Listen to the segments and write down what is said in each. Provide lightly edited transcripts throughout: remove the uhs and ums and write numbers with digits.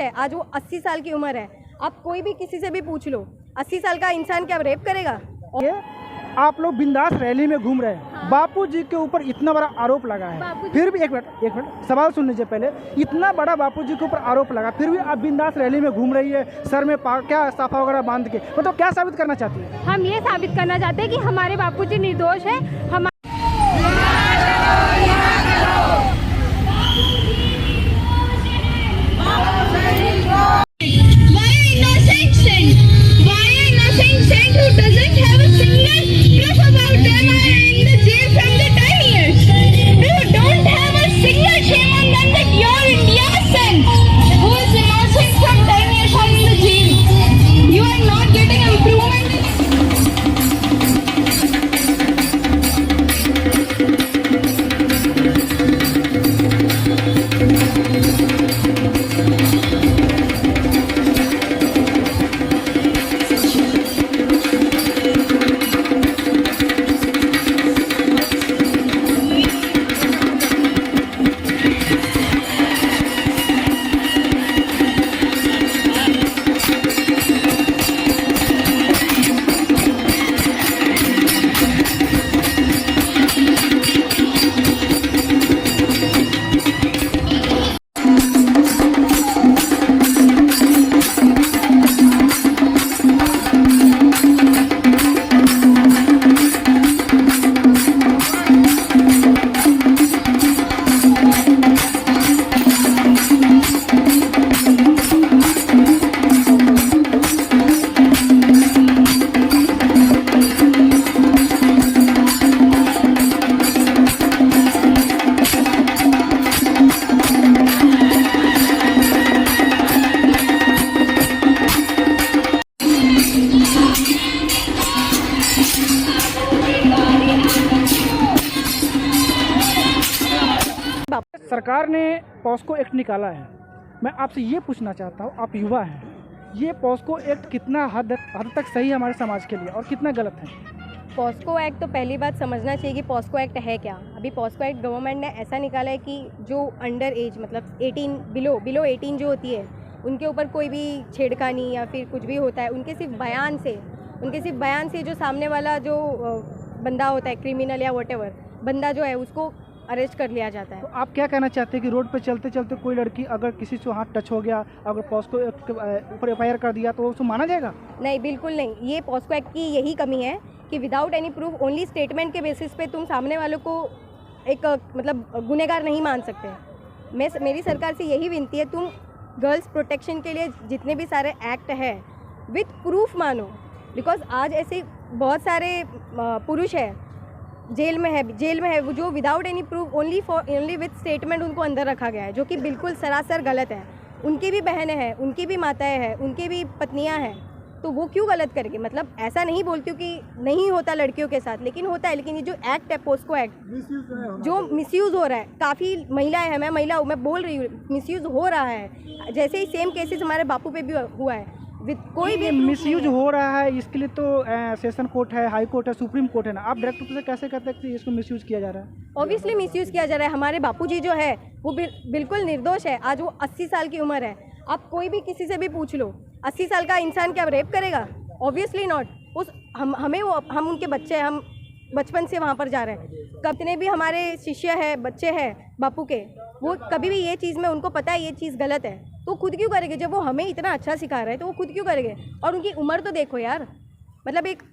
है, आज वो 80 साल की उम्र है। आप कोई भी किसी से भी पूछ लो, 80 साल का इंसान क्या रेप करेगा? ये आप लोग बिंदास रैली में घूम रहे हैं। हाँ। बापूजी के ऊपर इतना बड़ा आरोप लगा है, फिर भी एक मिनट सवाल सुन लीजिए पहले। इतना बड़ा बापूजी के ऊपर आरोप लगा, फिर भी आप बिंदास रैली में घूम रही है, सर में क्या साफा वगैरह बांध के, मतलब क्या साबित करना चाहती है? हम ये साबित करना चाहते हैं कि हमारे बापूजी निर्दोष है। हम सरकार ने पॉस्को एक्ट निकाला है। मैं आपसे ये पूछना चाहता हूँ, आप युवा हैं, ये पॉस्को एक्ट कितना हद तक सही है हमारे समाज के लिए और कितना गलत है? पॉस्को एक्ट तो पहली बात समझना चाहिए कि पॉस्को एक्ट है क्या। अभी पॉस्को एक्ट गवर्नमेंट ने ऐसा निकाला है कि जो अंडर एज मतलब 18 बिलो 18 जो होती है उनके ऊपर कोई भी छेड़खानी या फिर कुछ भी होता है, उनके सिर्फ बयान से जो सामने वाला जो बंदा होता है क्रिमिनल या व्हाटएवर बंदा जो है उसको अरेस्ट कर लिया जाता है। तो आप क्या कहना चाहते हैं कि रोड पे चलते चलते कोई लड़की अगर किसी से हाथ टच हो गया, अगर पॉस्को एक्ट के ऊपर एफआईआर कर दिया तो उसको माना जाएगा? नहीं, बिल्कुल नहीं। ये पॉस्को एक्ट की यही कमी है कि without any proof only statement के बेसिस पे तुम सामने वालों को एक मतलब गुनहगार नहीं मान सकते। मेरी सरकार से यही विनती है, तुम गर्ल्स प्रोटेक्शन के लिए जितने भी सारे एक्ट है विथ प्रूफ मानो। बिकॉज आज ऐसे बहुत सारे पुरुष है जेल में है वो जो without any proof only with statement उनको अंदर रखा गया है, जो कि बिल्कुल सरासर गलत है। उनकी भी बहनें हैं, उनकी भी माताएं हैं, उनकी भी पत्नियां हैं, तो वो क्यों गलत करेंगे? मतलब ऐसा नहीं बोलती हूँ कि नहीं होता लड़कियों के साथ, लेकिन होता है। लेकिन ये जो एक्ट है पॉस्को एक्ट जो मिसयूज़ हो रहा है, काफ़ी महिलाएं हैं, मैं महिला हूँ, मैं बोल रही हूँ, मिसयूज़ हो रहा है। जैसे ही सेम केसेस हमारे बापू पे भी हुआ है, कोई भी मिसयूज हो रहा है। इसके लिए तो सेशन कोर्ट है, हाई कोर्ट है, सुप्रीम कोर्ट है ना। आप डायरेक्ट से कैसे कहते हैं कि इसको मिसयूज किया जा रहा है? ऑब्वियसली मिसयूज किया जा रहा है। हमारे बापूजी जो है वो बिल्कुल निर्दोष है। आज वो 80 साल की उम्र है। आप कोई भी किसी से भी पूछ लो, 80 साल का इंसान क्या रेप करेगा? Obviously not. हम उनके बच्चे हैं, हम बचपन से वहाँ पर जा रहे हैं। कितने भी हमारे शिष्य हैं, बच्चे हैं बापू के, वो कभी भी ये चीज़ में उनको पता है ये चीज़ गलत है, तो खुद क्यों करेंगे? जब वो हमें इतना अच्छा सिखा रहे हैं तो वो खुद क्यों करेंगे? और उनकी उम्र तो देखो यार, मतलब एक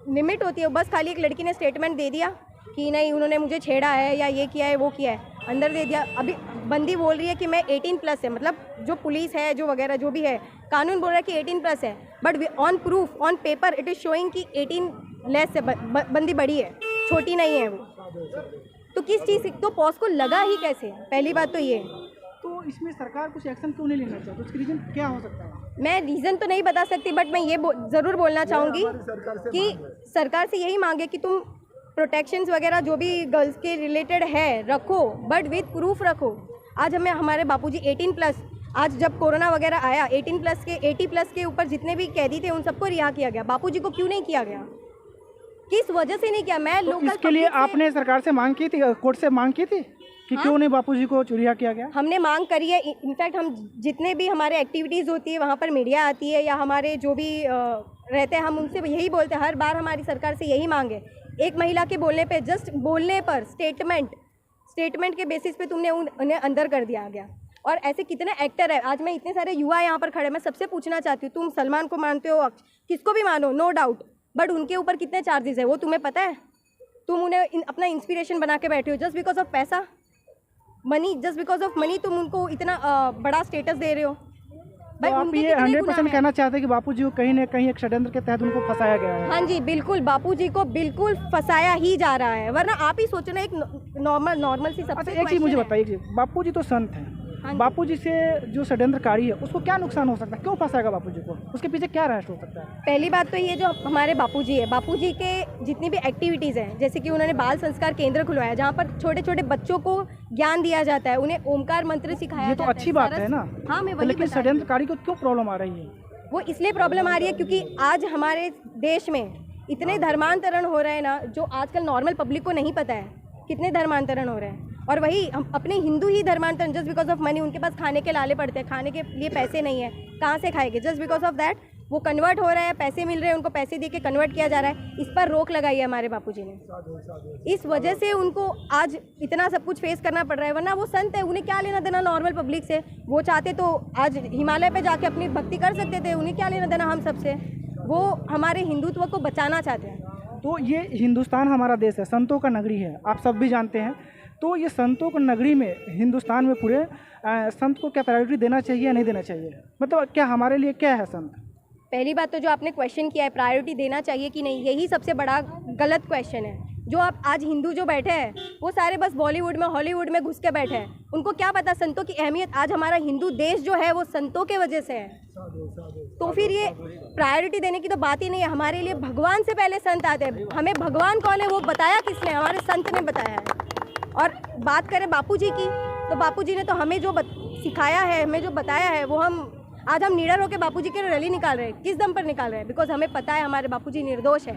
लिमिट होती है। बस खाली एक लड़की ने स्टेटमेंट दे दिया कि नहीं उन्होंने मुझे छेड़ा है या ये किया है वो किया है, अंदर दे दिया। अभी बंदी बोल रही है कि मैं 18+ है, मतलब जो पुलिस है जो वगैरह जो भी है कानून बोल रहा है कि 18+ है, but on proof on paper it is showing कि 18 है, बंदी बड़ी है, छोटी नहीं है वो। तो किस चीज़ तो पॉस्को लगा ही कैसे? पहली बात तो ये। तो इसमें सरकार कुछ एक्शन क्यों नहीं लेना चाहती? उसका रीज़न क्या हो सकता है? मैं रीज़न तो नहीं बता सकती, बट मैं ये ज़रूर बोलना चाहूँगी कि सरकार से यही मांगे कि तुम प्रोटेक्शंस वगैरह जो भी गर्ल्स के रिलेटेड है रखो, बट विथ प्रूफ रखो। आज हमारे बापूजी 18+, आज जब कोरोना वगैरह आया 80+ के ऊपर जितने भी कैदी थे उन सबको रिहा किया गया। बापूजी को क्यों नहीं किया गया? किस वजह से नहीं किया? मैं तो इसके लिए आपने सरकार से मांग की थी, कोर्ट से मांग की थी कि क्यों नहीं बापूजी को रिहा किया गया? हमने मांग करी है। इनफैक्ट हम जितने भी हमारे एक्टिविटीज़ होती है वहाँ पर मीडिया आती है या हमारे जो भी रहते हैं, हम उनसे यही बोलते हैं, हर बार हमारी सरकार से यही मांग है। एक महिला के बोलने पे, जस्ट बोलने पर स्टेटमेंट के बेसिस पे तुमने उन्हें अंदर कर दिया गया। और ऐसे कितने एक्टर है, आज मैं इतने सारे युवा यहाँ पर खड़े, मैं सबसे पूछना चाहती हूँ, तुम सलमान को मानते हो, किसको भी मानो, नो डाउट, बट उनके ऊपर कितने चार्जेस है वो तुम्हें पता है? तुम उन्हें अपना इंस्पिरेशन बना के बैठे हो जस्ट बिकॉज ऑफ पैसा, money, just because of money तुम उनको इतना बड़ा स्टेटस दे रहे हो। तो आप ये 100% कहना चाहते हैं कि बापूजी को कहीं न कहीं एक षड्यंत्र के तहत उनको फंसाया गया है? हाँ जी, बिल्कुल, बापूजी को बिल्कुल फंसाया ही जा रहा है, वरना आप ही सोचो ना, एक नॉर्मल सी सबसे। अच्छा, एक चीज़ मुझे बताइए, बापूजी तो संत हैं, बापूजी से जो षड्यंत्रकारी है उसको क्या नुकसान हो सकता है? क्यों फंसाएगा बापूजी को? उसके पीछे क्या रहस्य हो सकता है? पहली बात तो ये, जो हमारे बापूजी है, बापूजी के जितनी भी एक्टिविटीज़ हैं, जैसे कि उन्होंने बाल संस्कार केंद्र खुलवाया जहाँ पर छोटे छोटे बच्चों को ज्ञान दिया जाता है, उन्हें ओमकार मंत्र सिखाया जाता है। ये तो अच्छी बात है ना। हाँ, मैं वही, लेकिन षड्यंत्रकारी को क्यों प्रॉब्लम आ रही है? वो इसलिए प्रॉब्लम आ रही है क्योंकि आज हमारे देश में इतने धर्मांतरण हो रहे हैं ना, जो आजकल नॉर्मल पब्लिक को नहीं पता है कितने धर्मांतरण हो रहे हैं। और वही हम अपने हिंदू ही धर्मांतरण, जस्ट बिकॉज ऑफ मनी, उनके पास खाने के लाले पड़ते हैं, खाने के लिए पैसे नहीं है, कहाँ से खाएंगे? जस्ट बिकॉज ऑफ दैट वो कन्वर्ट हो रहा है, पैसे मिल रहे हैं, उनको पैसे दे के कन्वर्ट किया जा रहा है। इस पर रोक लगाई है हमारे बापूजी ने, इस वजह से उनको आज इतना सब कुछ फेस करना पड़ रहा है। वरना वो संत है, उन्हें क्या लेना देना नॉर्मल पब्लिक से? वो चाहते तो आज हिमालय पे जाके अपनी भक्ति कर सकते थे, उन्हें क्या लेना देना हम सबसे? वो हमारे हिंदुत्व को बचाना चाहते हैं। तो ये हिंदुस्तान हमारा देश है, संतों का नगरी है, आप सब भी जानते हैं। तो ये संतों को नगरी में, हिंदुस्तान में पूरे संत को क्या प्रायोरिटी देना चाहिए या नहीं देना चाहिए? मतलब क्या हमारे लिए क्या है संत? पहली बात तो जो आपने क्वेश्चन किया है, प्रायोरिटी देना चाहिए कि नहीं, यही सबसे बड़ा गलत क्वेश्चन है। जो आप आज हिंदू जो बैठे हैं वो सारे बस बॉलीवुड में, हॉलीवुड में घुस के बैठे हैं, उनको क्या पता संतों की अहमियत। आज हमारा हिंदू देश जो है वो संतों के वजह से है। तो फिर ये प्रायोरिटी देने की तो बात ही नहीं है। हमारे लिए भगवान से पहले संत आते हैं। हमें भगवान कौन है वो बताया किसने? हमारे संत ने बताया है। और बात करें बापूजी की, तो बापूजी ने तो हमें जो सिखाया है, हमें जो बताया है, वो आज हम निडर होकर बापूजी की रैली निकाल रहे हैं। किस दम पर निकाल रहे हैं? बिकॉज हमें पता है हमारे बापूजी निर्दोष है।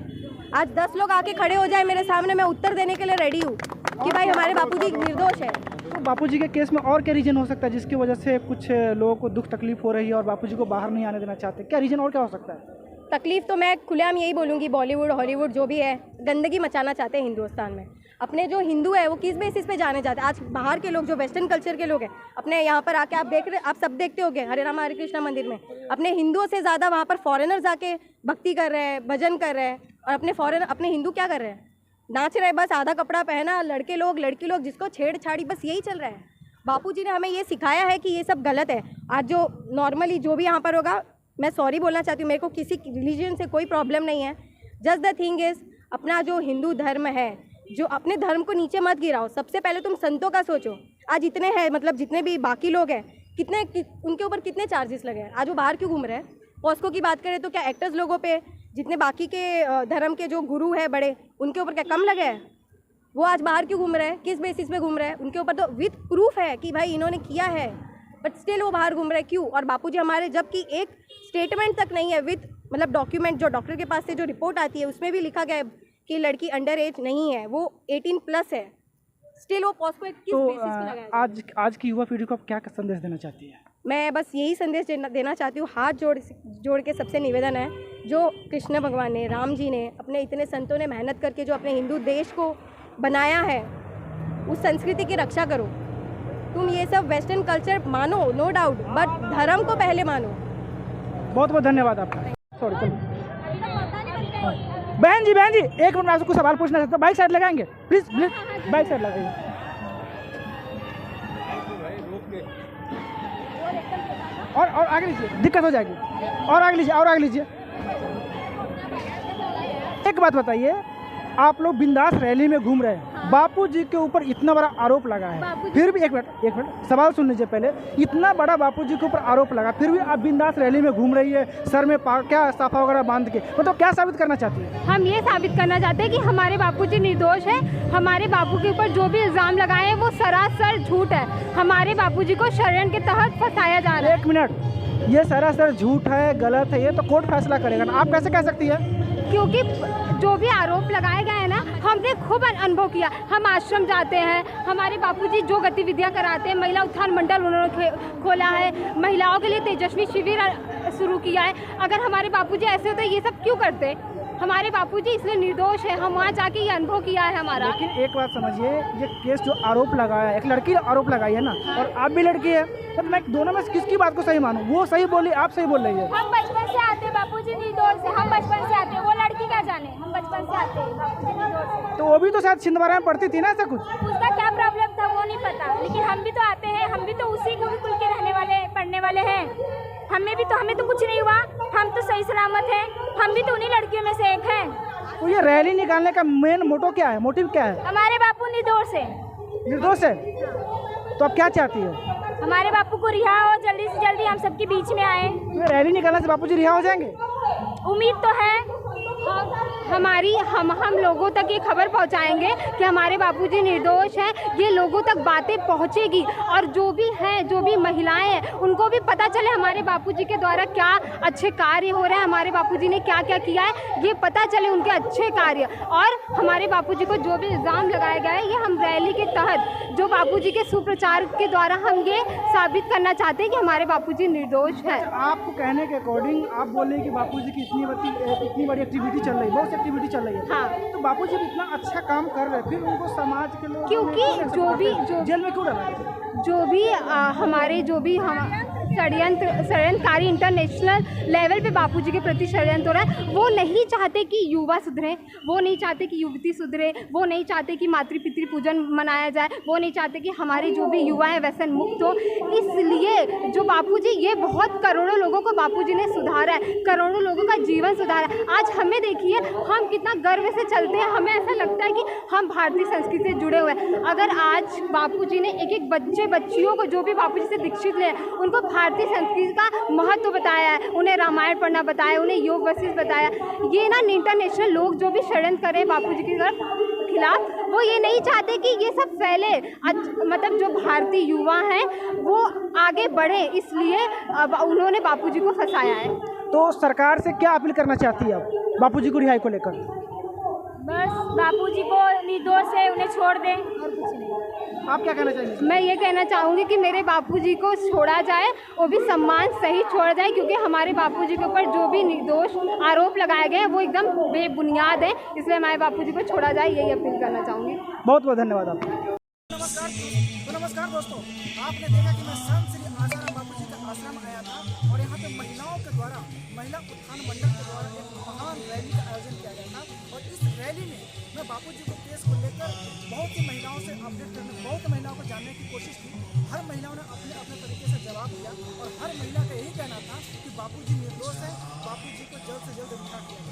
आज 10 लोग आके खड़े हो जाए मेरे सामने, मैं उत्तर देने के लिए रेडी हूँ कि भाई हमारे बापूजी निर्दोष है। तो बापूजी के केस में और क्या रीजन हो सकता है जिसकी वजह से कुछ लोगों को दुख तकलीफ हो रही है और बापूजी को बाहर नहीं आने देना चाहते? क्या रीजन और क्या हो सकता है? तकलीफ तो मैं खुलेआम यही बोलूँगी, बॉलीवुड हॉलीवुड जो भी है गंदगी मचाना चाहते हैं हिंदुस्तान में। अपने जो हिंदू है वो किस बेसिस पे जाने जाते हैं? आज बाहर के लोग जो वेस्टर्न कल्चर के लोग हैं, अपने यहाँ पर आके आप सब देखते होंगे हरे राम हरे कृष्णा मंदिर में, अपने हिंदुओं से ज़्यादा वहाँ पर फॉरेनर्स आके भक्ति कर रहे हैं, भजन कर रहे हैं। और अपने हिंदू क्या कर रहे हैं? नाच रहे हैं, बस आधा कपड़ा पहना, लड़के लोग लड़की लोग, जिसको छेड़छाड़ी, बस यही चल रहा है। बापूजी ने हमें ये सिखाया है कि ये सब गलत है। आज जो नॉर्मली जो भी यहाँ पर होगा, मैं सॉरी बोलना चाहती हूँ, मेरे को किसी रिलीजन से कोई प्रॉब्लम नहीं है। जस्ट द थिंग इज़, अपना जो हिंदू धर्म है, जो अपने धर्म को नीचे मत गिराओ। सबसे पहले तुम संतों का सोचो। आज इतने हैं, मतलब जितने भी बाकी लोग हैं, उनके ऊपर कितने चार्जेस लगे हैं? आज वो बाहर क्यों घूम रहे हैं? पॉस्को की बात करें तो क्या एक्टर्स लोगों पे, जितने बाकी के धर्म के जो गुरु है बड़े, उनके ऊपर क्या कम लगे हैं? वो आज बाहर क्यों घूम रहे हैं? किस बेसिस पे घूम रहे हैं? उनके ऊपर तो विथ प्रूफ है कि भाई इन्होंने किया है, बट स्टिल वो बाहर घूम रहे हैं। क्यों? और बापूजी हमारे, जबकि एक स्टेटमेंट तक नहीं है विथ, मतलब डॉक्यूमेंट जो डॉक्टर के पास से जो रिपोर्ट आती है उसमें भी लिखा गया है कि लड़की अंडर एज नहीं है, वो 18+ है, स्टिल वो पॉस्को किस बेसिस पे लगाया? आज की युवा पीढ़ी को आप क्या संदेश देना चाहती है? मैं बस यही संदेश देना चाहती हूँ, हाथ जोड़ के सबसे निवेदन है, जो कृष्ण भगवान ने, राम जी ने, अपने इतने संतों ने मेहनत करके जो अपने हिंदू देश को बनाया है, उस संस्कृति की रक्षा करो। तुम ये सब वेस्टर्न कल्चर मानो, नो डाउट, बट धर्म को पहले मानो। बहुत बहुत धन्यवाद आपका। सॉरी, बहन जी एक मिनट, मैं आपसे कुछ सवाल पूछना चाहता हूँ। बाइक साइड लगाएंगे प्लीज, बाइक साइड लगाइए। और आगे लीजिए, दिक्कत हो जाएगी। और आगे लीजिए। एक बात बताइए, आप लोग बिंदास रैली में घूम रहे हैं, बापूजी के ऊपर इतना बड़ा आरोप लगा है, फिर भी एक मिनट सवाल सुन लीजिए पहले। इतना बड़ा बापूजी के ऊपर आरोप लगा, फिर भी आप बिंदास रैली में घूम रही है, सर में क्या साफा वगैरह बांध के, मतलब क्या साबित करना चाहती है? हम ये साबित करना चाहते हैं कि हमारे बापूजी निर्दोष है। हमारे बापू के ऊपर जो भी इल्ज़ाम लगाए हैं वो सरासर झूठ है। हमारे बापूजी को षड्यंत्र के तहत फंसाया जा रहा है। एक मिनट, ये सरासर झूठ है, गलत है, ये तो कोर्ट फैसला करेगा ना, आप कैसे कह सकती है? क्योंकि जो भी आरोप लगाए गए हैं ना, हमने खूब अनुभव किया। हम आश्रम जाते हैं, हमारे बापूजी जो गतिविधियां कराते हैं, महिला उत्थान मंडल उन्होंने खोला है, महिलाओं के लिए तेजस्वी शिविर शुरू किया है। अगर हमारे बापूजी ऐसे होते ये सब क्यों करते? हमारे बापूजी इसलिए निर्दोष है, हम वहाँ जाके ये अनुभव किया है हमारा। लेकिन एक बात समझिए, ये केस जो आरोप लगाया है, एक लड़की आरोप लगाई है ना, और आप भी लड़की है, तो मैं दोनों में किसकी बात को सही मानूं? वो सही बोली, आप सही बोल रही है। हम बचपन से आते हैं बापूजी निर्दोष है, हम बचपन से आते हैं, वो लड़की क्या जाने, हम बचपन से आते हैं बापूजी निर्दोष है। तो वो भी तो शायद छिंदवाड़ा में पढ़ती थी ना, ऐसा कुछ? उसका क्या प्रॉब्लम था वो नहीं पता, लेकिन हम भी तो आते हैं, हम भी तो उसी गुरुकुल के रहने वाले पढ़ने वाले हैं। हमें तो कुछ नहीं हुआ, हम तो सही सलामत हैं, हम भी तो उन्हीं लड़कियों में से एक हैं। तो ये रैली निकालने का मेन मोटो क्या है, मोटिव क्या है? हमारे बापू निर्दोष है। निर्दोष है? तो आप क्या चाहती है? हमारे बापू को रिहा हो, जल्दी से जल्दी हम सबके बीच में आए। तो ये रैली निकालने से बापूजी रिहा हो जाएंगे? उम्मीद तो है। हम लोगों तक ये खबर पहुंचाएंगे कि हमारे बापूजी निर्दोष हैं, ये लोगों तक बातें पहुंचेगी, और जो भी हैं, जो भी महिलाएं हैं, उनको भी पता चले हमारे बापूजी के द्वारा क्या अच्छे कार्य हो रहे हैं, हमारे बापूजी ने क्या क्या किया है, ये पता चले उनके अच्छे कार्य। और हमारे बापूजी को जो भी इल्ज़ाम लगाया गया है, ये हम रैली के तहत जो बापूजी के सुप्रचार के द्वारा हम ये साबित करना चाहते हैं कि हमारे बापूजी निर्दोष हैं। आपको कहने के अकॉर्डिंग आप बोले कि बापूजी की इतनी बड़ी एक्टिविटी चल रही है, बहुत सी एक्टिविटी चल रही है। हाँ। तो बापूजी इतना अच्छा काम कर रहे हैं, फिर उनको समाज के लोग क्योंकि जेल में क्यों डाला? जो भी हमारे जो भी हम षड्यंत्रकारी इंटरनेशनल लेवल पे बापूजी के प्रति षड्यंत्र हो रहा है, वो नहीं चाहते कि युवा सुधरे, वो नहीं चाहते कि युवती सुधरे, वो नहीं चाहते कि मातृ पितृ पूजन मनाया जाए, वो नहीं चाहते कि हमारे जो भी युवा है व्यसन मुक्त हो। इसलिए जो बापूजी, ये बहुत करोड़ों लोगों को बापूजी ने सुधारा है, करोड़ों लोगों का जीवन सुधारा है। आज हमें देखिए, हम कितना गर्व से चलते हैं, हमें ऐसा लगता है कि हम भारतीय संस्कृति से जुड़े हुए हैं। अगर आज बापूजी ने एक एक बच्चियों को, जो भी बापूजी से दीक्षित ले, उनको भारतीय संस्कृति का महत्व बताया है, उन्हें रामायण पढ़ना बताया, उन्हें योग वशिष्ठ बताया। ये ना इंटरनेशनल लोग जो भी षड्यंत्र करें बापूजी के खिलाफ, वो ये नहीं चाहते कि ये सब फैले, मतलब जो भारतीय युवा हैं वो आगे बढ़े, इसलिए अब उन्होंने बापूजी को फंसाया है। तो सरकार से क्या अपील करना चाहती है आप बापूजी को रिहाई को लेकर? बस बापूजी को निर्दोष है, उन्हें छोड़ दें, और कुछ नहीं। आप क्या कहना चाहेंगे? मैं ये कहना चाहूँगी कि मेरे बापूजी को छोड़ा जाए, वो भी सम्मान सही छोड़ा जाए, क्योंकि हमारे बापूजी के ऊपर जो भी निर्दोष आरोप लगाए गए हैं वो एकदम बेबुनियाद है, इसलिए हमारे बापूजी को छोड़ा जाए, यही अपील करना चाहूँगी। बहुत बहुत धन्यवाद आपका। नमस्कार दोस्तों, आपने देखा कि मैं संत श्री आसाराम बापूजी का आश्रम आया था, और यहाँ पे महिलाओं के द्वारा, महिला उत्थान मंडल के द्वारा एक महान रैली का आयोजन किया गया था। और इस रैली में मैं बापूजी के केस को लेकर बहुत सी महिलाओं से अपडेट करने, बहुत महिलाओं को जानने की कोशिश की। हर महिलाओं ने अपने अपने तरीके से जवाब दिया, और हर महिला का यही कहना था कि बापूजी निर्दोष है, बापूजी को जल्द से जल्द रिहा किया जाए।